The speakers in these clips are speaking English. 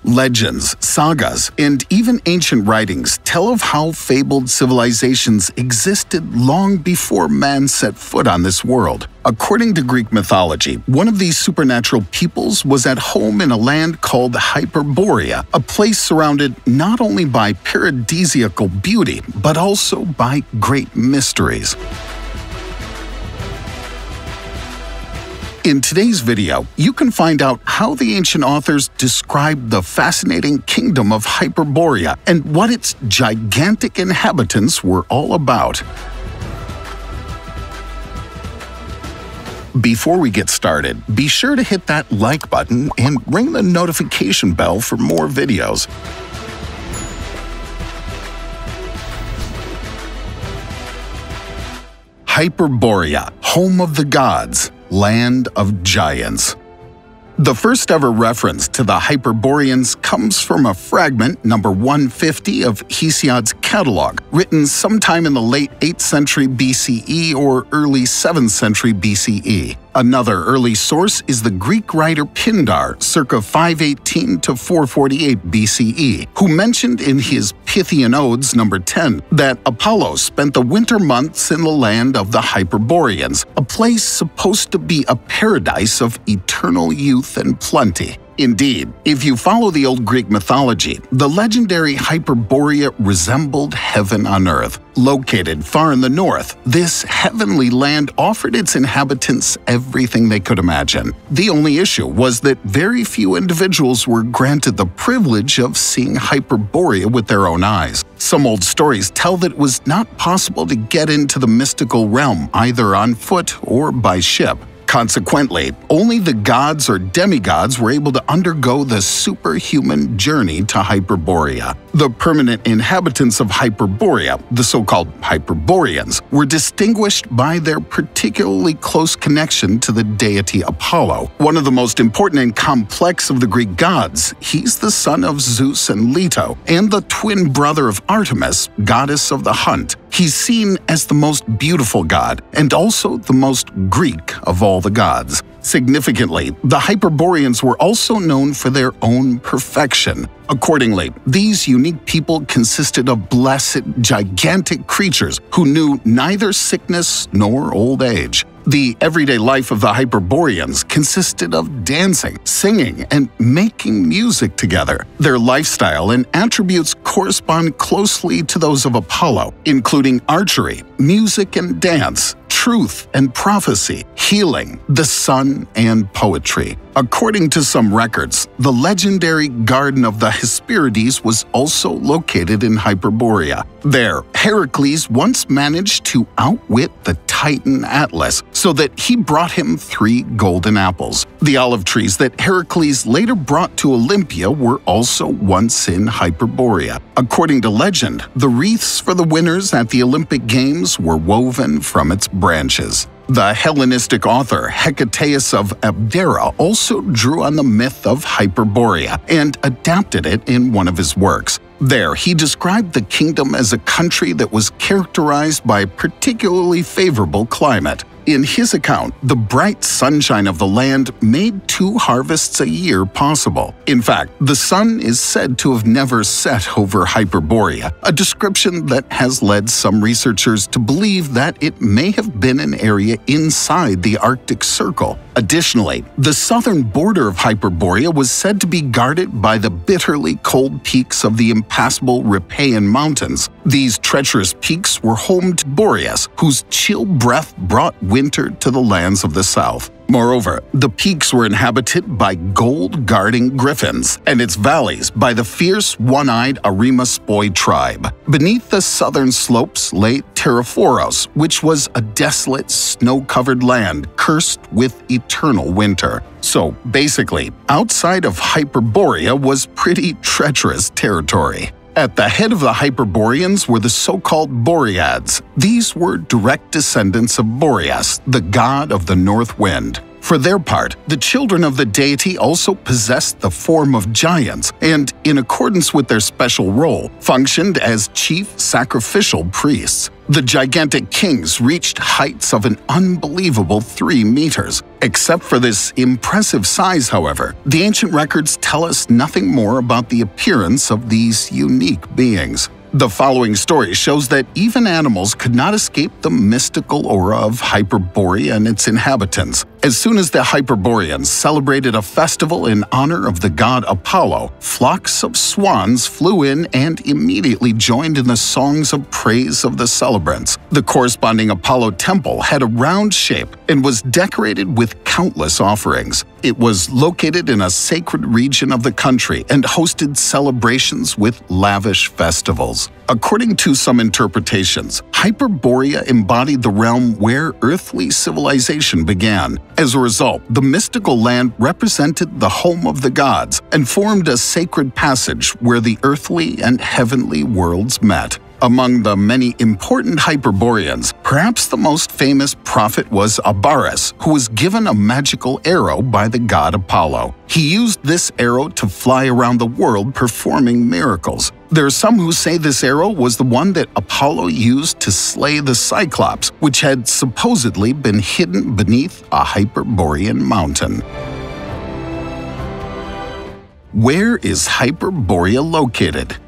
Legends, sagas, and even ancient writings tell of how fabled civilizations existed long before man set foot on this world. According to Greek mythology, one of these supernatural peoples was at home in a land called Hyperborea, a place surrounded not only by paradisiacal beauty, but also by great mysteries. In today's video, you can find out how the ancient authors described the fascinating kingdom of Hyperborea and what its gigantic inhabitants were all about. Before we get started, be sure to hit that like button and ring the notification bell for more videos. Hyperborea, home of the gods, land of giants. The first ever reference to the Hyperboreans comes from a fragment, number 150 of Hesiod's catalog, written sometime in the late 8th century BCE or early 7th century BCE. Another early source is the Greek writer Pindar, circa 518 to 448 BCE, who mentioned in his Pythian Odes number 10 that Apollo spent the winter months in the land of the Hyperboreans, a place supposed to be a paradise of eternal youth and plenty. Indeed, if you follow the old Greek mythology, the legendary Hyperborea resembled heaven on earth. Located far in the north, this heavenly land offered its inhabitants everything they could imagine. The only issue was that very few individuals were granted the privilege of seeing Hyperborea with their own eyes. Some old stories tell that it was not possible to get into the mystical realm either on foot or by ship. Consequently, only the gods or demigods were able to undergo the superhuman journey to Hyperborea. The permanent inhabitants of Hyperborea, the so-called Hyperboreans, were distinguished by their particularly close connection to the deity Apollo. One of the most important and complex of the Greek gods, he's the son of Zeus and Leto, and the twin brother of Artemis, goddess of the hunt. He's seen as the most beautiful god, and also the most Greek of all the gods. Significantly, the Hyperboreans were also known for their own perfection. Accordingly, these unique people consisted of blessed, gigantic creatures who knew neither sickness nor old age. The everyday life of the Hyperboreans consisted of dancing, singing, and making music together. Their lifestyle and attributes correspond closely to those of Apollo, including archery, music and dance, truth and prophecy, healing, the sun, and poetry. According to some records, the legendary Garden of the Hesperides was also located in Hyperborea. There, Heracles once managed to outwit the Titan Atlas, so that he brought him 3 golden apples. The olive trees that Heracles later brought to Olympia were also once in Hyperborea. According to legend, the wreaths for the winners at the Olympic Games were woven from its branches. The Hellenistic author Hecataeus of Abdera also drew on the myth of Hyperborea and adapted it in one of his works. There, he described the kingdom as a country that was characterized by a particularly favorable climate. In his account, the bright sunshine of the land made 2 harvests a year possible. In fact, the sun is said to have never set over Hyperborea, a description that has led some researchers to believe that it may have been an area inside the Arctic Circle. Additionally, the southern border of Hyperborea was said to be guarded by the bitterly cold peaks of the impassable Rhipaean Mountains. These treacherous peaks were home to Boreas, whose chill breath brought winter to the lands of the south. Moreover, the peaks were inhabited by gold-guarding griffins, and its valleys by the fierce, one-eyed Arimaspoi tribe. Beneath the southern slopes lay Terraphoros, which was a desolate, snow-covered land cursed with eternal winter. So basically, outside of Hyperborea was pretty treacherous territory. At the head of the Hyperboreans were the so-called Boreads. These were direct descendants of Boreas, the god of the north wind. For their part, the children of the deity also possessed the form of giants and, in accordance with their special role, functioned as chief sacrificial priests. The gigantic kings reached heights of an unbelievable 3 meters. Except for this impressive size, however, the ancient records tell us nothing more about the appearance of these unique beings. The following story shows that even animals could not escape the mystical aura of Hyperborea and its inhabitants. As soon as the Hyperboreans celebrated a festival in honor of the god Apollo, flocks of swans flew in and immediately joined in the songs of praise of the celebrants. The corresponding Apollo temple had a round shape and was decorated with countless offerings. It was located in a sacred region of the country and hosted celebrations with lavish festivals. According to some interpretations, Hyperborea embodied the realm where earthly civilization began. As a result, the mystical land represented the home of the gods and formed a sacred passage where the earthly and heavenly worlds met. Among the many important Hyperboreans, perhaps the most famous prophet was Abaris, who was given a magical arrow by the god Apollo. He used this arrow to fly around the world performing miracles. There are some who say this arrow was the one that Apollo used to slay the Cyclops, which had supposedly been hidden beneath a Hyperborean mountain. Where is Hyperborea located?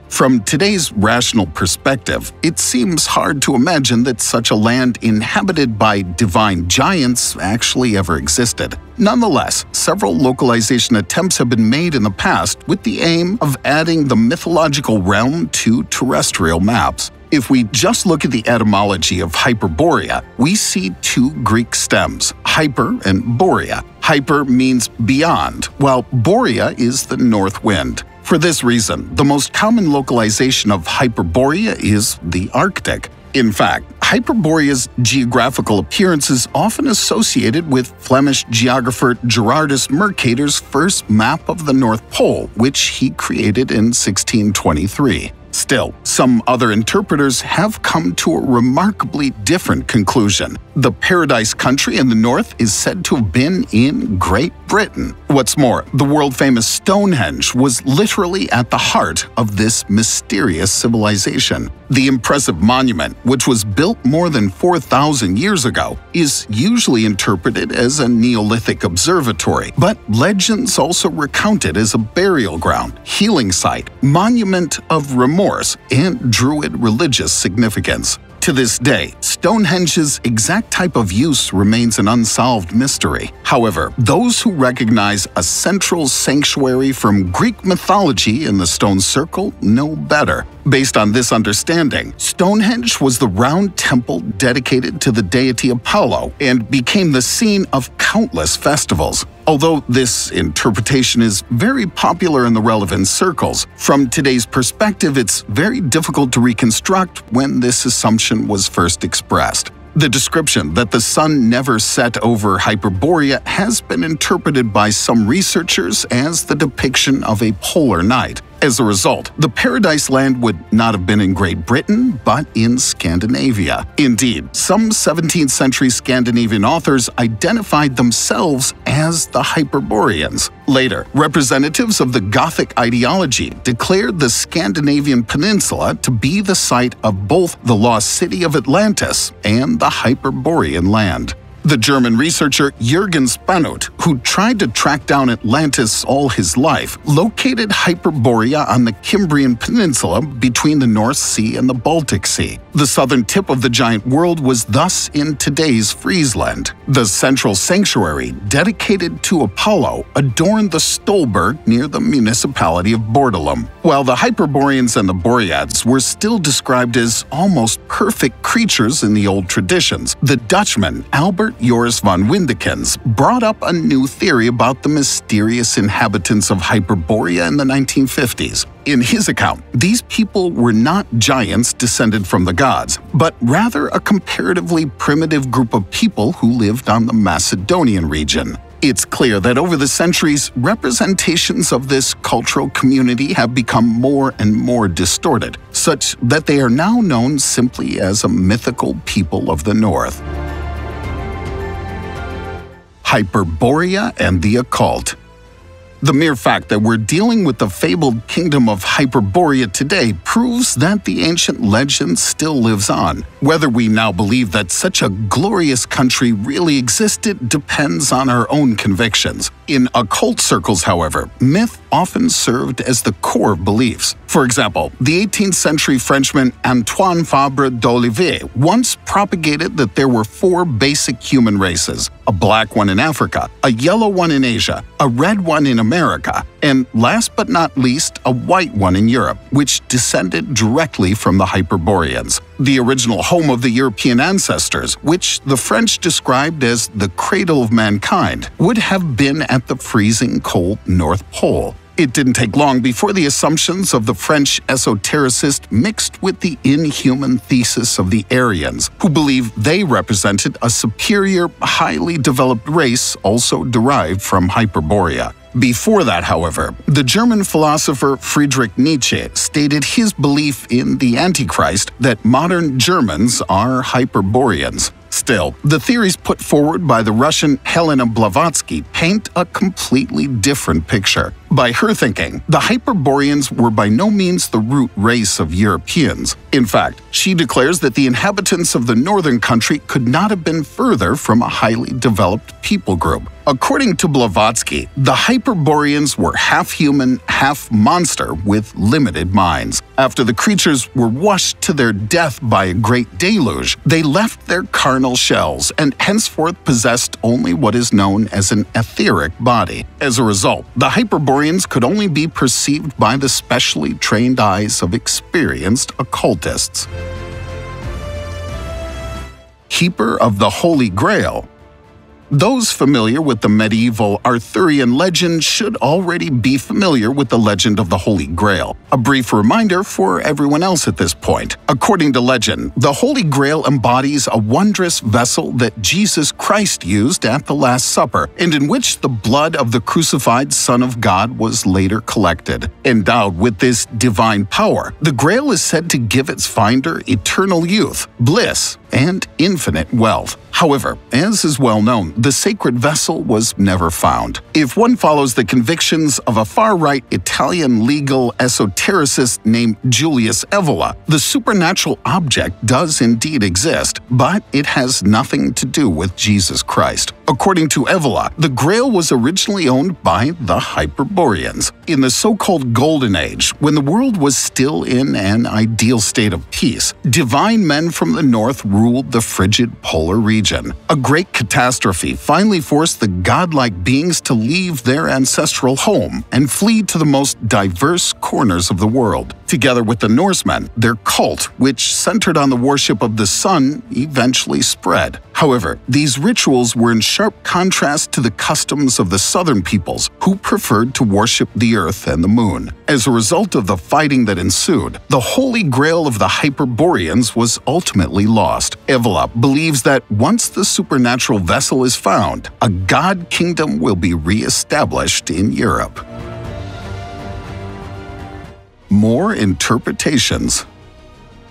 From today's rational perspective, it seems hard to imagine that such a land inhabited by divine giants actually ever existed. Nonetheless, several localization attempts have been made in the past with the aim of adding the mythological realm to terrestrial maps. If we just look at the etymology of Hyperborea, we see 2 Greek stems, hyper and borea. Hyper means beyond, while borea is the north wind. For this reason, the most common localization of Hyperborea is the Arctic. In fact, Hyperborea's geographical appearance is often associated with Flemish geographer Gerardus Mercator's first map of the North Pole, which he created in 1623. Still, some other interpreters have come to a remarkably different conclusion. The Paradise country in the north is said to have been in Great Britain. What's more, the world-famous Stonehenge was literally at the heart of this mysterious civilization. The impressive monument, which was built more than 4,000 years ago, is usually interpreted as a Neolithic observatory, but legends also recount it as a burial ground, healing site, monument of remorse, and Druid religious significance. To this day, Stonehenge's exact type of use remains an unsolved mystery. However, those who recognize a central sanctuary from Greek mythology in the stone circle know better. Based on this understanding, Stonehenge was the round temple dedicated to the deity Apollo and became the scene of countless festivals. Although this interpretation is very popular in the relevant circles, from today's perspective it's very difficult to reconstruct when this assumption was first expressed. The description that the sun never set over Hyperborea has been interpreted by some researchers as the depiction of a polar night. As a result, the Paradise Land would not have been in Great Britain, but in Scandinavia. Indeed, some 17th century Scandinavian authors identified themselves as the Hyperboreans. Later, representatives of the Gothic ideology declared the Scandinavian peninsula to be the site of both the lost city of Atlantis and the Hyperborean land. The German researcher Jürgen Spanut, who tried to track down Atlantis all his life, located Hyperborea on the Cimbrian Peninsula between the North Sea and the Baltic Sea. The southern tip of the giant world was thus in today's Friesland. The central sanctuary, dedicated to Apollo, adorned the Stolberg near the municipality of Bordelum. While the Hyperboreans and the Boreads were still described as almost perfect creatures in the old traditions, the Dutchman Albert Joris van Windekens brought up a new theory about the mysterious inhabitants of Hyperborea in the 1950s. In his account, these people were not giants descended from the gods, but rather a comparatively primitive group of people who lived on the Macedonian region. It's clear that over the centuries, representations of this cultural community have become more and more distorted, such that they are now known simply as a mythical people of the North. Hyperborea and the Occult. The mere fact that we're dealing with the fabled kingdom of Hyperborea today proves that the ancient legend still lives on. Whether we now believe that such a glorious country really existed depends on our own convictions. In occult circles, however, myth often served as the core of beliefs. For example, the 18th century Frenchman Antoine Fabre d'Olivet once propagated that there were 4 basic human races: a black one in Africa, a yellow one in Asia, a red one in America, and last but not least, a white one in Europe, which descended directly from the Hyperboreans, the original home of the European ancestors, which the French described as the cradle of mankind, would have been at the freezing cold North Pole. It didn't take long before the assumptions of the French esotericist mixed with the inhuman thesis of the Aryans, who believed they represented a superior, highly developed race also derived from Hyperborea. Before that, however, the German philosopher Friedrich Nietzsche stated his belief in the Antichrist that modern Germans are Hyperboreans. Still, the theories put forward by the Russian Helena Blavatsky paint a completely different picture. By her thinking, the Hyperboreans were by no means the root race of Europeans. In fact, she declares that the inhabitants of the northern country could not have been further from a highly developed people group. According to Blavatsky, the Hyperboreans were half human, half monster with limited minds. After the creatures were washed to their death by a great deluge, they left their carnal shells and henceforth possessed only what is known as an etheric body. As a result, the Hyperboreans could only be perceived by the specially trained eyes of experienced occultists. Keeper of the Holy Grail. Those familiar with the medieval Arthurian legend should already be familiar with the legend of the Holy Grail. A brief reminder for everyone else at this point. According to legend, the Holy Grail embodies a wondrous vessel that Jesus Christ used at the Last Supper, and in which the blood of the crucified Son of God was later collected. Endowed with this divine power, the Grail is said to give its finder eternal youth, bliss, and infinite wealth. However, as is well known, the sacred vessel was never found. If one follows the convictions of a far-right Italian legal esotericist named Julius Evola, the supernatural object does indeed exist, but it has nothing to do with Jesus Christ. According to Evola, the Grail was originally owned by the Hyperboreans. In the so-called Golden Age, when the world was still in an ideal state of peace, divine men from the north ruled the frigid polar region. A great catastrophe finally forced the godlike beings to leave their ancestral home and flee to the most diverse corners of the world. Together with the Norsemen, their cult, which centered on the worship of the sun, eventually spread. However, these rituals were in sharp contrast to the customs of the southern peoples, who preferred to worship the earth and the moon. As a result of the fighting that ensued, the Holy Grail of the Hyperboreans was ultimately lost. Evola believes that once the supernatural vessel is found, a god kingdom will be re-established in Europe. More interpretations.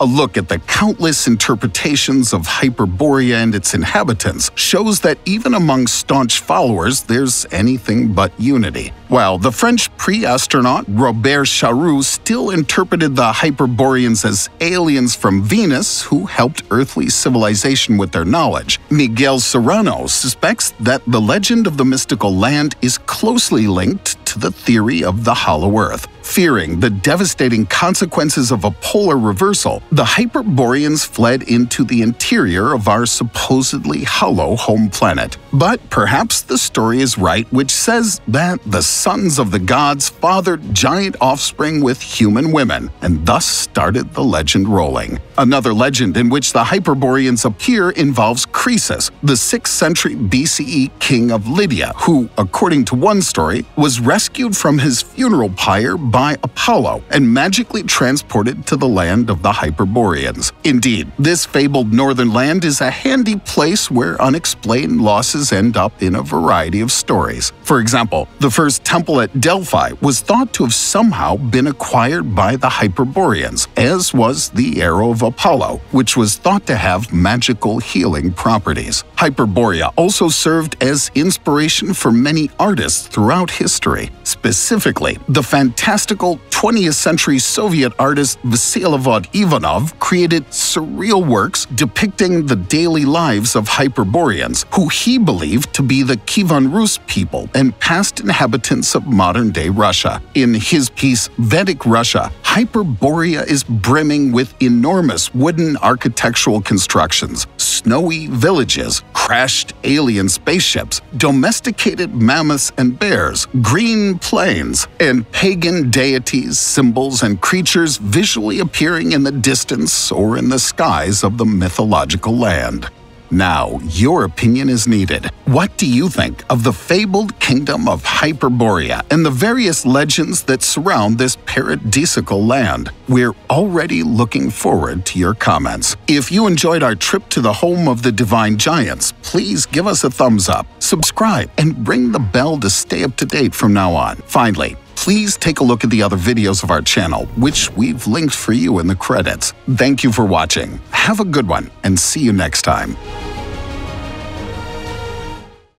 A look at the countless interpretations of Hyperborea and its inhabitants shows that even among staunch followers there's anything but unity. While the French pre-astronaut Robert Charroux still interpreted the Hyperboreans as aliens from Venus who helped earthly civilization with their knowledge, Miguel Serrano suspects that the legend of the mystical land is closely linked to the theory of the hollow earth. Fearing the devastating consequences of a polar reversal, the Hyperboreans fled into the interior of our supposedly hollow home planet. But perhaps the story is right, which says that the sons of the gods fathered giant offspring with human women, and thus started the legend rolling. Another legend in which the Hyperboreans appear involves Croesus, the 6th century BCE king of Lydia, who, according to one story, was rescued from his funeral pyre by Apollo and magically transported to the land of the Hyperboreans. Indeed, this fabled northern land is a handy place where unexplained losses end up in a variety of stories. For example, the first temple at Delphi was thought to have somehow been acquired by the Hyperboreans, as was the arrow of Apollo, which was thought to have magical healing properties. Hyperborea also served as inspiration for many artists throughout history. Specifically, the fantastical 20th century Soviet artist Vasilyevod Ivanov created surreal works depicting the daily lives of Hyperboreans, who he believed to be the Kievan Rus people and past inhabitants of modern-day Russia. In his piece Vedic Russia, Hyperborea is brimming with enormous wooden architectural constructions, snowy villages, crashed alien spaceships, domesticated mammoths and bears, green plains, and pagan deities, symbols, and creatures visually appearing in the distance or in the skies of the mythological land. Now, your opinion is needed. What do you think of the fabled kingdom of Hyperborea and the various legends that surround this paradisiacal land? We're already looking forward to your comments. If you enjoyed our trip to the home of the divine giants, please give us a thumbs up, subscribe, and ring the bell to stay up to date from now on. Finally, please take a look at the other videos of our channel, which we've linked for you in the credits. Thank you for watching. Have a good one, and see you next time.